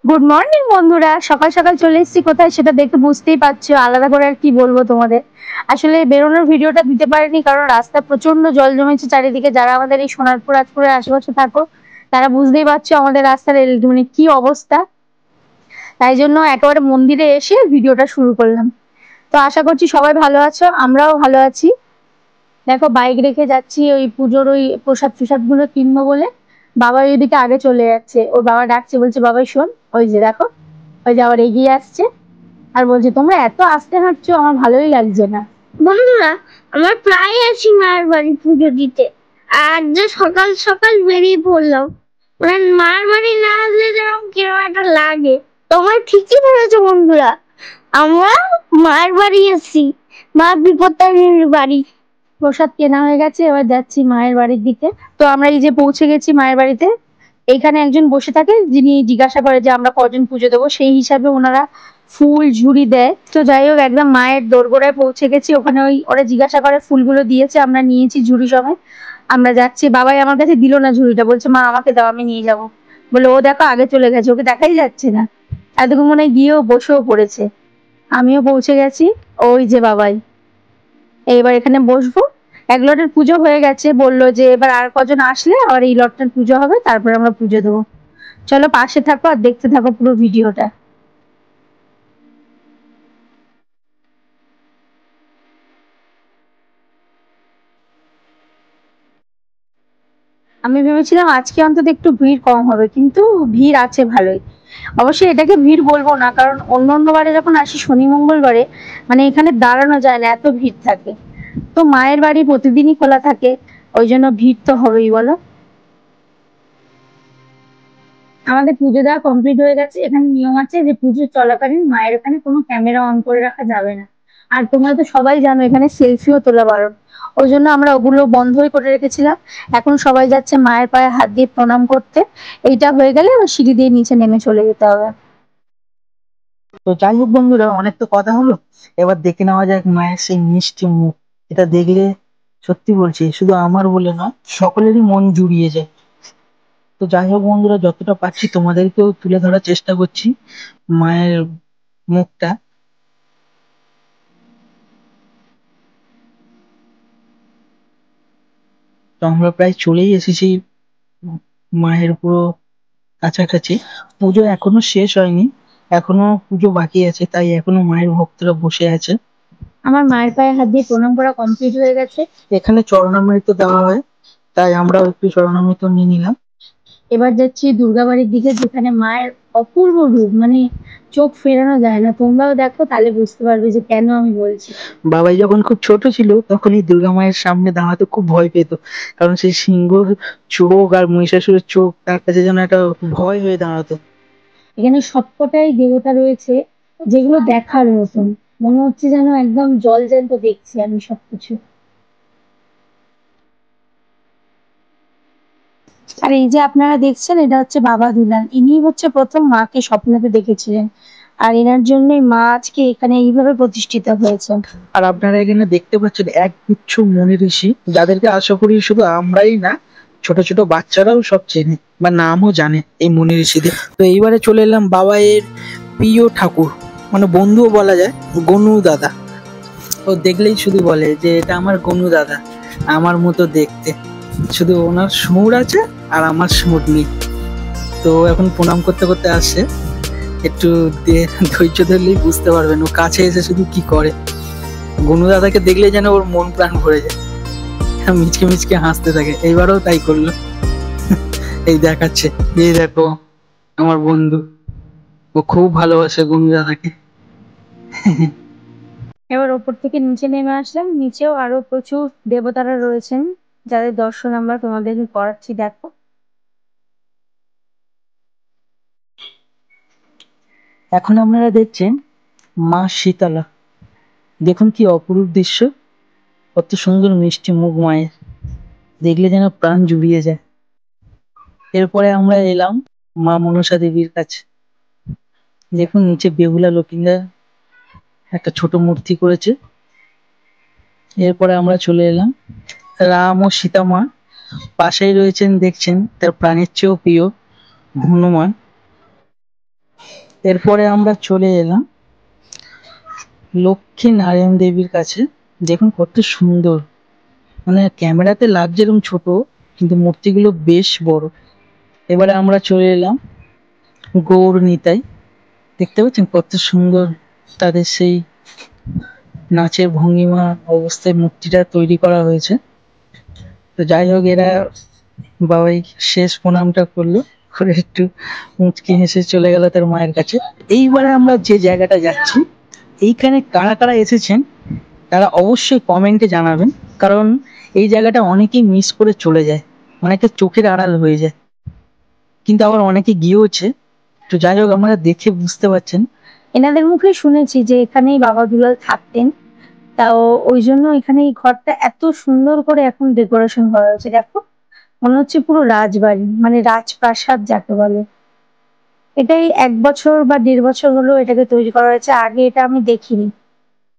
Good morning বন্ধুরা, সকাল সকাল চলে এসেছি কোথায় সেটা দেখে বুঝতেই পারছো। আলাদা করে আর কি বলবো তোমাদের। আসলে বেরোনোর ভিডিওটা দিতে পারিনি কারণ রাস্তা প্রচন্ড জল জমেছে চারিদিকে। যারা আমাদের এই সোনারপুর রাজপুরের আশেপাশে থাকো তারা বুঝতেই পারছো আমাদের রাস্তার মানে কি অবস্থা। তাই জন্য একেবারে মন্দিরে এসে ভিডিওটা শুরু করলাম। তো আশা করছি সবাই ভালো আছো, আমরাও ভালো আছি। দেখো বাইক রেখে যাচ্ছি ওই পুজোর ওই প্রসাদ ফ্রসাদ গুলো কিনবো বলে। বাবা ওইদিকে আগে চলে যাচ্ছে, ওর বাবা ডাকছে, বলছে বাবাই শোন, ওই যে দেখো ওই যে আবার এগিয়ে আসছে আর বলছে তোমরা এত আস্তে হাঁটছো, আমার ভালোই লাগছে না। বন্ধুরা, আমরা প্রায় আছি মায়ের বাড়ি পুজো দিতে। আর যে সকাল সকাল বেরিয়ে পড়লাম, মানে মায়ের বাড়ি না আসলে যেরকম কিরকম একটা লাগে। তোমরা ঠিকই ধরেছো বন্ধুরা, আমরা মায়ের বাড়ি এসেছি, মা বিপত্তারিণীর বাড়ি। প্রসাদ কেনা হয়ে গেছে, এবার যাচ্ছি মায়ের বাড়ির দিকে। তো আমরা এই যে পৌঁছে গেছি মায়ের বাড়িতে। এইখানে একজন বসে থাকে যিনি জিজ্ঞাসা করে যে আমরা কজন পুজো দেবো, সেই হিসাবে ওনারা ফুল ঝুড়ি দেয়। তো যাই হোক একদম মায়ের দোরগোড়ায় পৌঁছে গেছি। ওখানে ওই ওরা জিজ্ঞাসা করে ফুলগুলো দিয়েছে, আমরা নিয়েছি ঝুড়ি সমেত। আমরা যাচ্ছি, বাবাই আমার কাছে দিল না ঝুড়িটা, বলছে মা আমাকে দাও আমি নিয়ে যাবো। বলে ও দেখো আগে চলে গেছে, ওকে দেখাই যাচ্ছে না। এতক্ষণ মনে হয় গিয়েও বসেও পড়েছে। আমিও পৌঁছে গেছি, ওই যে বাবাই। এইবার এখানে বসবো। এক লটের পুজো হয়ে গেছে, বললো যে এবার আর কজন আসলে আবার এই লটটার পুজো হবে, তারপরে আমরা পুজো দেবো। চলো পাশে থাকো আর দেখতে থাকো পুরো ভিডিওটা। আমি ভেবেছিলাম আজকে অন্তত একটু ভিড় কম হবে, কিন্তু ভিড় আছে ভালোই। অবশ্যই এটাকে ভিড় বলবো না, কারণ অন্য অন্য বারে যখন আসি শনি মঙ্গলবারে মানে এখানে দাঁড়ানো যায় না, এত ভিড় থাকে। তো মায়ের বাড়ি প্রতিদিনই খোলা থাকে, ওই জন্য ভিড় তো হবেই বলো। আমাদের পুজো দেওয়া কমপ্লিট হয়ে গেছে। এখানে নিয়ম আছে যে পুজো চলাকালীন মায়ের এখানে কোনো ক্যামেরা অন করে রাখা যাবে না। আর তোমরা তো সবাই জানো এখানে সেলফিও তোলা বারণ। ওই জন্য আমরা ওগুলো বন্ধই করে রেখেছিলাম। এখন সবাই যাচ্ছে মায়ের পায়ে হাত দিয়ে প্রণাম করতে। এইটা হয়ে গেলে আবার সিঁড়ি দিয়ে নিচে নেমে চলে যেতে হবে। তো যাই হোক বন্ধুরা, অনেক তো কথা হলো, এবার দেখে নেওয়া যাক মায়ের সেই মিষ্টি মুখ। এটা দেখলে সত্যি বলছি শুধু আমার বলে নয়, সকলেরই মন জুড়িয়ে যায়। তো যাই হোক বন্ধুরা, যতটা পারছি তোমাদেরকেও তুলে ধরার চেষ্টা করছি মায়ের মুখটা। তো আমরা প্রায় চলেই এসেছি মায়ের পুরো কাছাকাছি। পুজো এখনো শেষ হয়নি, এখনো পুজো বাকি আছে, তাই এখনো মায়ের ভক্তরা বসে আছে। আমার মায়ের পায়ে হাত দিয়ে প্রণাম করা কমপ্লিট হয়ে গেছে। এখানে চরণামৃত দেওয়া হয়, তাই আমরাও একটু চরণামৃত নিয়ে নিলাম। এবার যাচ্ছি দুর্গাবাড়ির দিকে, যেখানে মায়ের অপূর্ব রূপ, মানে চোখ ফেরানো যায় না। তোমরাও দেখো তাহলে বুঝতে পারবে যে কেন আমি বলছি। বাবাই যখন খুব ছোট ছিল তখন এই দুর্গা মায়ের সামনে দাঁড়াতে খুব ভয় পেত, কারণ সেই সিংহর চোখ আর মহিষাসুরের চোখ তার কাছে যেন একটা ভয় হয়ে দাঁড়াতো। এখানে সবকটাই দেবতা রয়েছে যেগুলো দেখার মতন। মনে হচ্ছে যেন একদম জল জ্যান্ত দেখছি আমি সবকিছু। আর এই যে আপনারা দেখছেন, এটা হচ্ছে বাবা দুলাল। ইনি হচ্ছে প্রথম মাকে স্বপ্নেতে দেখেছিলেন, আর এনার জন্যই মা আজকে এখানে এইভাবে প্রতিষ্ঠিত হয়েছেন। আর আপনারা এখানে দেখতে পাচ্ছেন এক গুচ্ছ মুনি ঋষি, যাদেরকে আশা করি শুধু আমরাই না, ছোট ছোট বাচ্চারাও সব চেনে বা নামও জানে এই মুনি ঋষিদের। তো এইবারে চলে এলাম বাবাইয়ের প্রিয় ঠাকুর, মানে বন্ধুও বলা যায়, গনু দাদা। ও দেখলেই শুধু বলে যে এটা আমার গনু দাদা, আমার মতো দেখতে, শুধু ওনার সুর আছে আর আমার সুর নেই। তো এখন প্রণাম করতে করতে আসছে, একটু ধৈর্য ধরলেই বুঝতে পারবেন ও কাছে এসে শুধু কি করে। গনু দাদাকে দেখলে যেন ওর মন প্রাণ ভরে যায়, মিচকে মিচকে হাসতে থাকে। এইবারও তাই করলো, এই দেখাচ্ছে, এই দেখো আমার বন্ধু, ও খুব ভালোবাসে গনু দাদাকে। এবার ওপর থেকে নিচে নেমে আসলাম। নিচেও আরো প্রচুর দেবতারা রয়েছেন, যাদের দর্শন আমরা তোমাদেরকে করাচ্ছি, দেখো। এখন আপনারা দেখছেন মা শীতলা, দেখুন কি অপরূপ দৃশ্য, কত সুন্দর মিষ্টি মুখ মায়ের, দেখলে যেন প্রাণ জুড়িয়ে যায়। এরপরে আমরা এলাম মা মনসা দেবীর কাছে। দেখুন নিচে বেহুলা লক্ষ্মীরা একটা ছোট মূর্তি করেছে। এরপরে আমরা চলে এলাম রাম ও সীতা মা, পাশেই রয়েছেন দেখছেন তার প্রাণের চেয়েও প্রিয় হনুমান। এরপরে আমরা চলে এলাম লক্ষ্মী নারায়ণ দেবীর কাছে। দেখুন কত সুন্দর, মানে ক্যামেরাতে লাগছে এরকম ছোট, কিন্তু মূর্তিগুলো বেশ বড়। এবারে আমরা চলে এলাম গৌর নিতাই। দেখতে পাচ্ছেন কত সুন্দর তাদের সেই নাচের ভঙ্গিমা অবস্থায় মূর্তিটা তৈরি করা হয়েছে। তো যাই হোক, এরা বাবাই শেষ প্রণামটা করলো, করে একটু মুচকি হেসে চলে গেল তার মায়ের কাছে। এইবারে আমরা যে জায়গাটা যাচ্ছি, এইখানে কারা কারা এসেছেন তারা অবশ্যই কমেন্টে জানাবেন, কারণ এই জায়গাটা অনেকেই মিস করে চলে যায়, অনেকে চোখের আড়াল হয়ে যায়, কিন্তু আবার অনেকে গিয়েওছে। তো যাই হোক, আপনারা দেখে বুঝতে পারছেন। এনাদের মুখে শুনেছি যে এখানেই বাবা দুলাল থাকতেন, তাও ওই জন্য এখানে এই ঘরটা এত সুন্দর করে এখন ডেকোরেশন করা হয়েছে। দেখো, মনে হচ্ছে পুরো রাজবাড়ি, মানে রাজপ্রাসাদ যাকে বলে। এটাই 1 বছর বা 1.5 বছর হলো এটাকে তৈরি করা হয়েছে, আগে এটা আমি দেখিনি।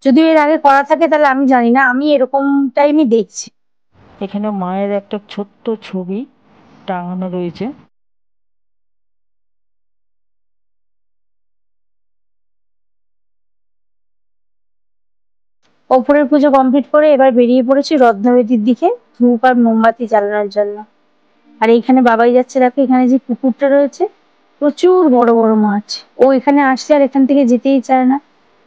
যদিও এর আগে করা থাকে তাহলে আমি জানি না, আমি এরকমটাই আমি দেখছি। এখানে মায়ের একটা ছোট্ট ছবি টাঙানো রয়েছে। ওপরের পুজো কমপ্লিট করে এবার বেরিয়ে পড়েছি রত্নবেদির দিকে ধূপ আর মোমবাতি জ্বালানোর জন্য। আর এইখানে বাবাই যাচ্ছে, দেখো এখানে যে পুকুরটা রয়েছে, প্রচুর বড় বড় মাছ। ও এখানে আসছে আর এখান থেকে যেতেই চায় না।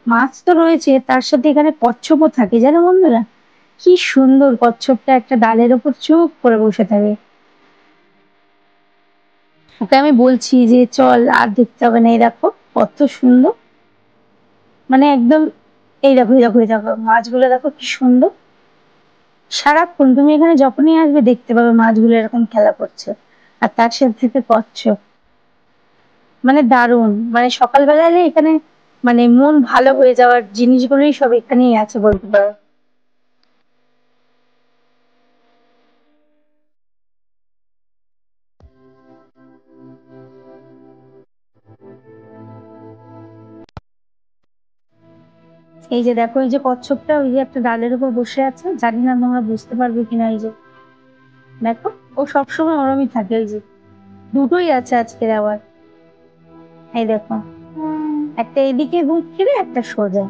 মাছ তো রয়েছে, তার সাথে এখানে কচ্ছপও থাকে, জানো বন্ধুরা? কি সুন্দর কচ্ছপটা একটা ডালের ওপর চুপ করে বসে থাকে। ওকে আমি বলছি যে চল, আর দেখতে হবে না, এই দেখো কত সুন্দর, মানে একদম। এই দেখো এই দেখো এই দেখো মাছগুলো, দেখো কি সুন্দর। সারাক্ষণ তুমি এখানে যখনই আসবে দেখতে পাবে মাছগুলো এরকম খেলা করছে, আর তার সাথে কচ্ছপ, মানে দারুণ। মানে সকালবেলা এলে এখানে মানে মন ভালো হয়ে যাওয়ার জিনিসগুলোই সব এখানেই আছে বলতে পারো। এই যে দেখো, এই যে কচ্ছপটা ওই যে একটা ডালের উপর বসে আছে, জানি না তোমরা বুঝতে পারবে কিনা। এই যে দেখো, ও সবসময় ওরমই থাকে। এই যে দুটোই আছে আজকের আবার। এই দেখো, একটা এদিকে মুখ ফিরে, একটা সোজা।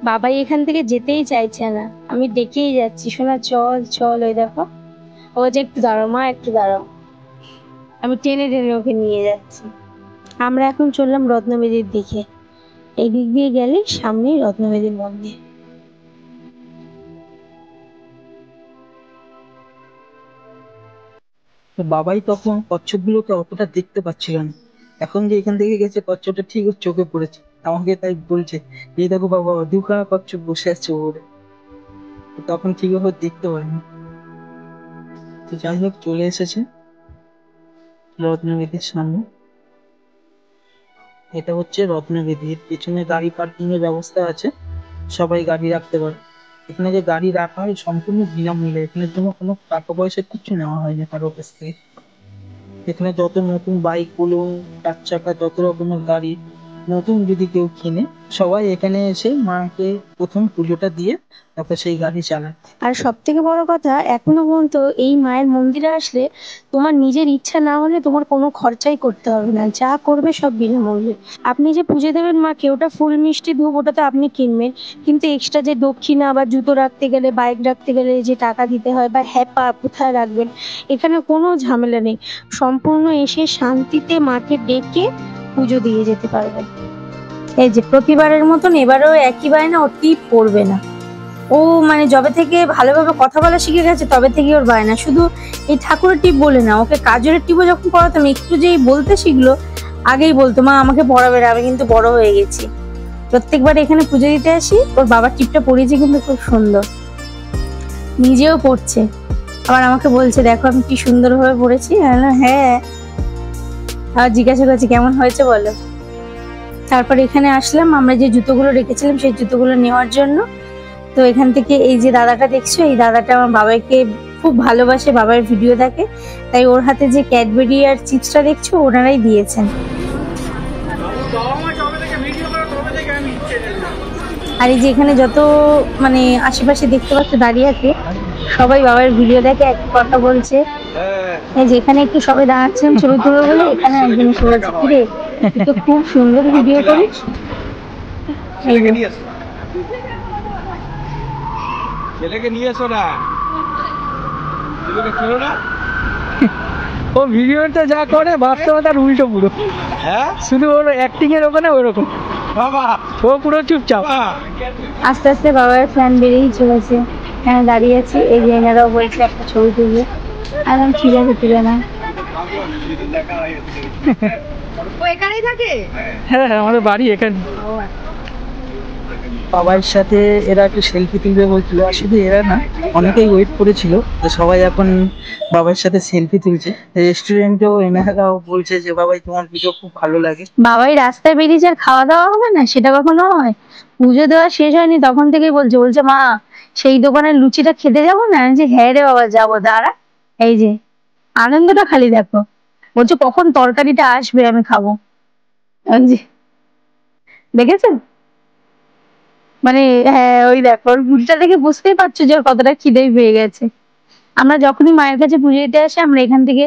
বাবাই এখান থেকে যেতেই চাইছে না, আমি ডেকেই যাচ্ছি, শোনা চল চল। ওই দেখো, ও যে একটু দাঁড়াও মা, একটু দাঁড়াও, আমি টেনে টেনে ওকে নিয়ে যাচ্ছি। আমরা এখন চললাম রত্নবেদির দিকে। এই দিক দিয়ে গেলে সামনেই রত্নবেদির মন্দির। তো বাবাই তখন কচ্ছপগুলোকে অতটা দেখতে পাচ্ছিল না, এখন যে এখান থেকে গেছে কচ্ছপটা ঠিক ওর চোখে পড়েছে। আমাকে তাই বলছে, এই দেখো বাবা, দুখানা কচ্ছপ বসে আছে ওরে। তখন ঠিকভাবে দেখতে পারিনি। তো যাই হোক, চলে এসেছে রত্নবেদির সামনে। এটা হচ্ছে রত্নবেদির পিছনে গাড়ি পার্কিং এর ব্যবস্থা আছে, সবাই গাড়ি রাখতে পারে। এখানে যে গাড়ি রাখা হয় সম্পূর্ণ বিনামূল্যে, এখানের জন্য কোনো টাকা পয়সা কিছু নেওয়া হয় না কারোর কাছ থেকে। এখানে যত নতুন বাইক বলুন, 4 চাকা, যত রকমের গাড়ি নতুন যদি কেউ কিনে, সবাই এখানে এসে মাকে প্রথম পুজোটা দিয়ে তারপর সেই গাড়ি চালায়। আর সব থেকে বড় কথা, এখনো পর্যন্ত এই মায়ের মন্দিরে আসলে তোমার নিজের ইচ্ছা না হলে তোমার কোনো খরচাই করতে হবে না, যা করবে সব বিনামূল্যে। আপনি যে পুজো দেবেন মাকে, ওটা ফুল মিষ্টি ধূপ ওটা তো আপনি কিনবেন, কিন্তু এক্সট্রা যে দক্ষিণা বা জুতো রাখতে গেলে, বাইক রাখতে গেলে যে টাকা দিতে হয়, বা হ্যাপা কোথায় রাখবেন, এখানে কোনো ঝামেলা নেই। সম্পূর্ণ এসে শান্তিতে মাকে ডেকে পুজো দিয়ে যেতে পারবেন। এই যে প্রতিবারের মতন এবারেও একই বায়না, ও টিপ পড়বে না। ও মানে যবে থেকে ভালোভাবে কথা বলা শিখে গেছে তবে থেকে ওর বায়না শুধু এই ঠাকুরের টিপ বলে না, ওকে কাজলের টিপও যখন পড়াতাম একটু যেই বলতে শিখলো, আগেই বলতো মা আমাকে পড়াবে না, আমি কিন্তু বড় হয়ে গেছি। প্রত্যেকবার এখানে পুজো দিতে আসি, ওর বাবার টিপটা পড়িয়েছে কিন্তু খুব সুন্দর, নিজেও পড়ছে, আবার আমাকে বলছে দেখো আমি কি সুন্দর ভাবে পড়েছি। হ্যাঁ, আবার জিজ্ঞাসা করছি কেমন হয়েছে বলো। তারপর এখানে আসলাম আমরা যে জুতোগুলো রেখেছিলাম সেই জুতোগুলো নেওয়ার জন্য। তো এখান থেকে এই যে দাদাটা দেখছো, এই দাদাটা আমার বাবাকে খুব ভালোবাসে, বাবার ভিডিও দেখে, তাই ওর হাতে যে ক্যাডবেরি আর চিপসটা দেখছো ওনারাই দিয়েছেন। আর এই যে এখানে যত মানে আশেপাশে দেখতে পাচ্ছ দাঁড়িয়ে আছে, সবাই বাবার ভিডিও দেখে, এক কথা বলছে এই যেখানে একটু সবাই দাঁড়াচ্ছেন ছবি তুলবে বলে এখানে একজন এসে বলছে কিরে তুই তো খুব সুন্দর ভিডিও করিস। এই যে, ছেলেকে নিয়ে এসো না, ছেলেকে ছিল না। ও ভিডিওটা যা করে বাস্তবতার উল্টো পুরো। হ্যাঁ, শুধু ওর অ্যাক্টিং এর ওখানে ওরকম বাবা, ও পুরো চুপচাপ। আস্তে আস্তে বাবার ফ্যান বেরিয়েই চলেছে। এখানে দাঁড়িয়ে আছি, এই যে এনারাও বলছে একটা ছবি তুলবে। আর আমি ঠিক আছে তুলে না। ও এখানেই থাকে? হ্যাঁ হ্যাঁ, আমাদের বাড়ি এখানে। বাবার সাথে এরা একটু সেলফি তুলবে বলছিল, আর শুধু এরা না, অনেকেই ওয়েট করেছিল, তো সবাই এখন বাবার সাথে সেলফি তুলছে। রেস্টুরেন্টেও এনারাও বলছে যে বাবাই তোমার ভিডিও খুব ভালো লাগে। বাবাই রাস্তায় বেরিয়েছে আর খাওয়া দাওয়া হবে না, সেটা কখনো হয়? পুজো দেওয়া শেষ হয়নি তখন থেকেই বলছে বলছে মা সেই দোকানের লুচিটা খেতে যাবো না? আমি বলছি হ্যাঁ রে বাবা যাবো, দাঁড়া। এই যে আনন্দটা খালি দেখো, বলছে কখন তরকারিটা আসবে আমি খাবো। আমি যে, দেখেছেন মানে, হ্যাঁ ওই দেখো ওর মুখটা দেখে বুঝতেই পারছো যে ওর কতটা খিদেই পেয়ে গেছে। আমরা যখনই মায়ের কাছে পুজো দিতে আসি আমরা এখান থেকে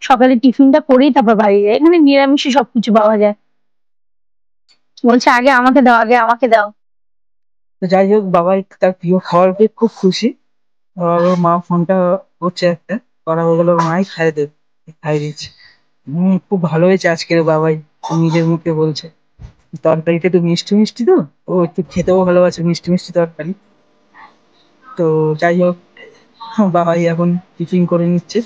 সকালে টিফিনটা করেই তারপর বাড়ি যাই। এখানে নিরামিষই সবকিছু পাওয়া যায়। বলছে আগে আমাকে দাও, আগে আমাকে দাও। তো যাই হোক, বাবাই তার প্রিয় খাবার পেয়ে খুব খুশি। আর ওর মা ফোনটা করছে একটা, করা হয়ে গেল, মাই খাই দেবে, খাই দিচ্ছে। খুব ভালো হয়েছে আজকের, বাবাই নিজের মুখে বলছে। তরকারিটা একটু মিষ্টি মিষ্টি, তো ও একটু খেতেও ভালোবাসে মিষ্টি মিষ্টি তরকারি। তো যাই হোক, বাবাই এখন টিফিন করে নিচ্ছে।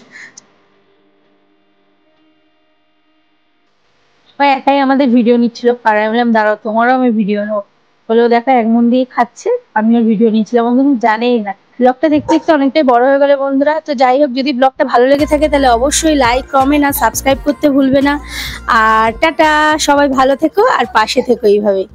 ও একাই আমাদের ভিডিও নিচ্ছিল, আর আমি বললাম দাঁড়াও তোমারও আমি ভিডিও নেবো। বলেও দেখা এক মন দিয়ে খাচ্ছে, আমিও ভিডিও নিচ্ছিলাম, ও কিন্তু জানেই না। ব্লগটা দেখতে দেখতে অনেকটাই বড় হয়ে গেলে বন্ধুরা। তো যাই হোক, যদি ব্লগটা ভালো লেগে থাকে তাহলে অবশ্যই লাইক কমেন্ট আর সাবস্ক্রাইব করতে ভুলবে না। আর টাটা, সবাই ভালো থেকো আর পাশে থেকো এইভাবেই।